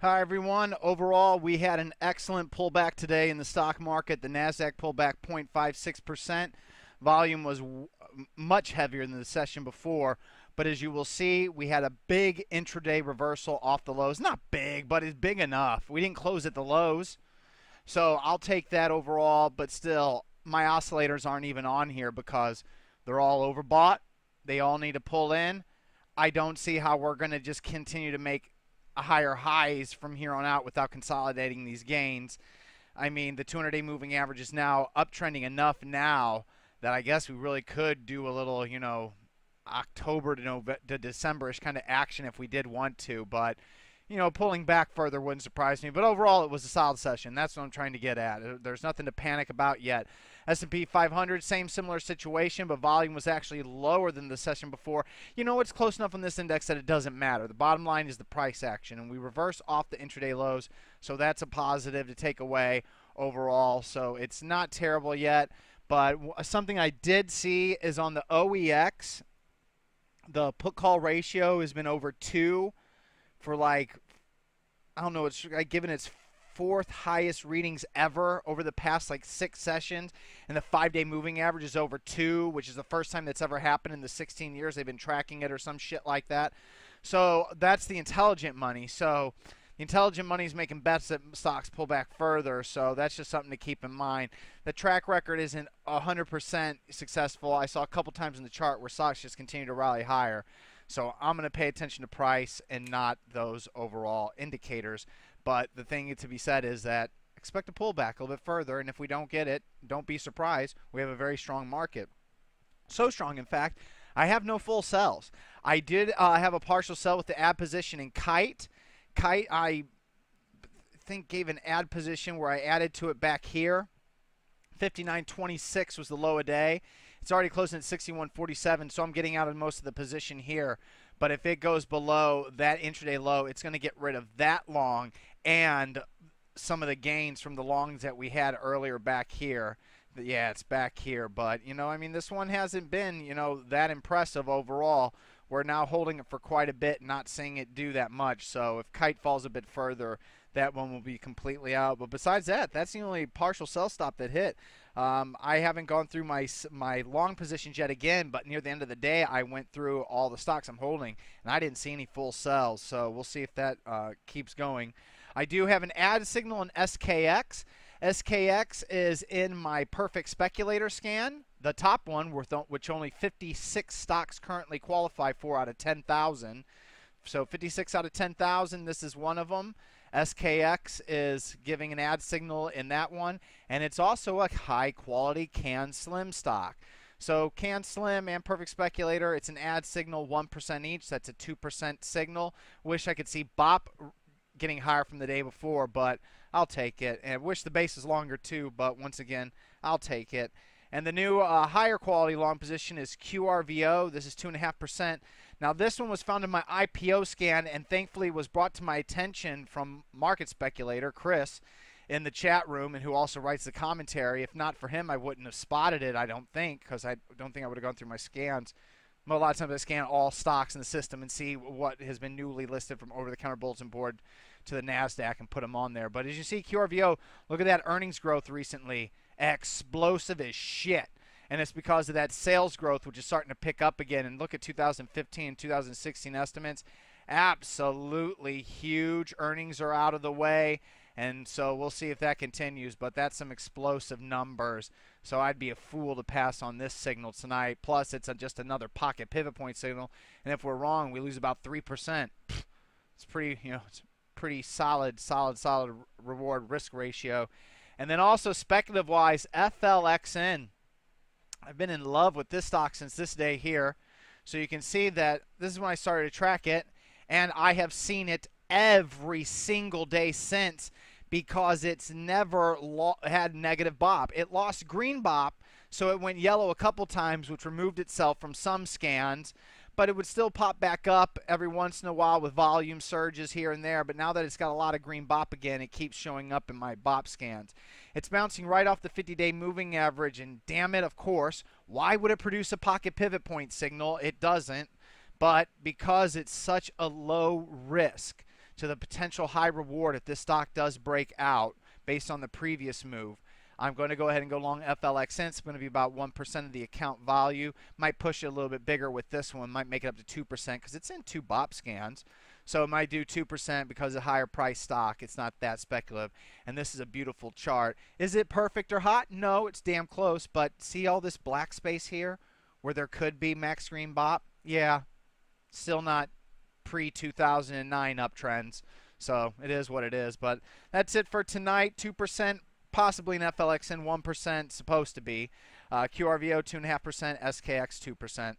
Hi, everyone. Overall, we had an excellent pullback today in the stock market. The NASDAQ pulled back 0.56%. Volume was much heavier than the session before. But as you will see, we had a big intraday reversal off the lows. Not big, but it's big enough. We didn't close at the lows. So I'll take that overall. But still, my oscillators aren't even on here because they're all overbought. They all need to pull in. I don't see how we're going to just continue to make higher highs from here on out without consolidating these gains. I mean, the 200-day moving average is now uptrending enough now that I guess we really could do a little, October to December-ish kind of action if we did want to. But, pulling back further wouldn't surprise me. But overall, it was a solid session. That's what I'm trying to get at. There's nothing to panic about yet. S&P 500, similar situation, but volume was actually lower than the session before. It's close enough on this index that it doesn't matter. The bottom line is the price action, and we reverse off the intraday lows, so that's a positive to take away overall. So it's not terrible yet, but something I did see is on the OEX, the put-call ratio has been over 2 for I don't know, it's given its fourth highest readings ever over the past 6 sessions, and the 5-day moving average is over 2, which is the first time that's ever happened in the 16 years they've been tracking it or some shit like that. So that's the intelligent money. So the intelligent money is making bets that stocks pull back further, so that's just something to keep in mind. The track record isn't 100% successful. I saw a couple times in the chart where stocks just continue to rally higher. So I'm going to pay attention to price and not those overall indicators. But the thing to be said is that expect a pullback a little bit further, and if we don't get it, don't be surprised. We have a very strong market. So strong, in fact, I have no full sells. I did have a partial sell with the add position in Kite. Kite, I think, gave an add position where I added to it back here. 59.26 was the low a day. It's already closing at 61.47, so I'm getting out of most of the position here. But if it goes below that intraday low, it's going to get rid of that long and some of the gains from the longs that we had earlier back here. Yeah, it's back here. But, this one hasn't been, that impressive overall. We're now holding it for quite a bit, not seeing it do that much. So if Kite falls a bit further, that one will be completely out. But besides that, that's the only partial sell stop that hit. I haven't gone through my long positions yet again, but near the end of the day, I went through all the stocks I'm holding, and I didn't see any full sells. So we'll see if that keeps going. I do have an add signal in SKX. SKX is in my perfect speculator scan, the top one, which only 56 stocks currently qualify for out of 10,000. So 56 out of 10,000, this is one of them. SKX is giving an add signal in that one, and it's also a high quality Can Slim stock. So Can Slim and Perfect Speculator, it's an add signal 1% each. That's a 2% signal. Wish I could see BOP getting higher from the day before, but I'll take it. And I wish the base is longer too, but once again, I'll take it. And the new higher quality long position is QRVO. This is 2.5%. Now, this one was found in my IPO scan and thankfully was brought to my attention from market speculator Chris in the chat room, and who also writes the commentary. If not for him, I wouldn't have spotted it, I don't think, because I don't think I would have gone through my scans. But a lot of times I scan all stocks in the system and see what has been newly listed from over-the-counter bulletin board to the NASDAQ and put them on there. But as you see, QRVO, look at that earnings growth recently. Explosive as shit. And it's because of that sales growth, which is starting to pick up again. And look at 2015, 2016 estimates. Absolutely huge. Earnings are out of the way. And so we'll see if that continues. But that's some explosive numbers. So I'd be a fool to pass on this signal tonight. Plus, it's just another pocket pivot point signal. And if we're wrong, we lose about 3%. It's pretty, it's pretty solid reward risk ratio. And then also speculative-wise, FLXN. I've been in love with this stock since this day here. So you can see that this is when I started to track it, and I have seen it every single day since because it's never had negative BOP. It lost green BOP, so it went yellow a couple times, which removed itself from some scans, but it would still pop back up every once in a while with volume surges here and there. But now that it's got a lot of green BOP again, it keeps showing up in my BOP scans. It's bouncing right off the 50-day moving average, and damn it, of course, why would it produce a pocket pivot point signal? It doesn't, but because it's such a low risk, to the potential high reward if this stock does break out based on the previous move. I'm going to go ahead and go long FLXN. It's going to be about 1% of the account value. Might push it a little bit bigger with this one. Might make it up to 2% because it's in 2 BOP scans. So it might do 2% because of higher price stock. It's not that speculative. And this is a beautiful chart. Is it perfect or hot? No, it's damn close. But see all this black space here where there could be max green BOP? Yeah, still not pre-2009 uptrends. So it is what it is. But that's it for tonight. 2%. Possibly an FLXN 1% supposed to be. QRVO 2.5%, SKX 2%.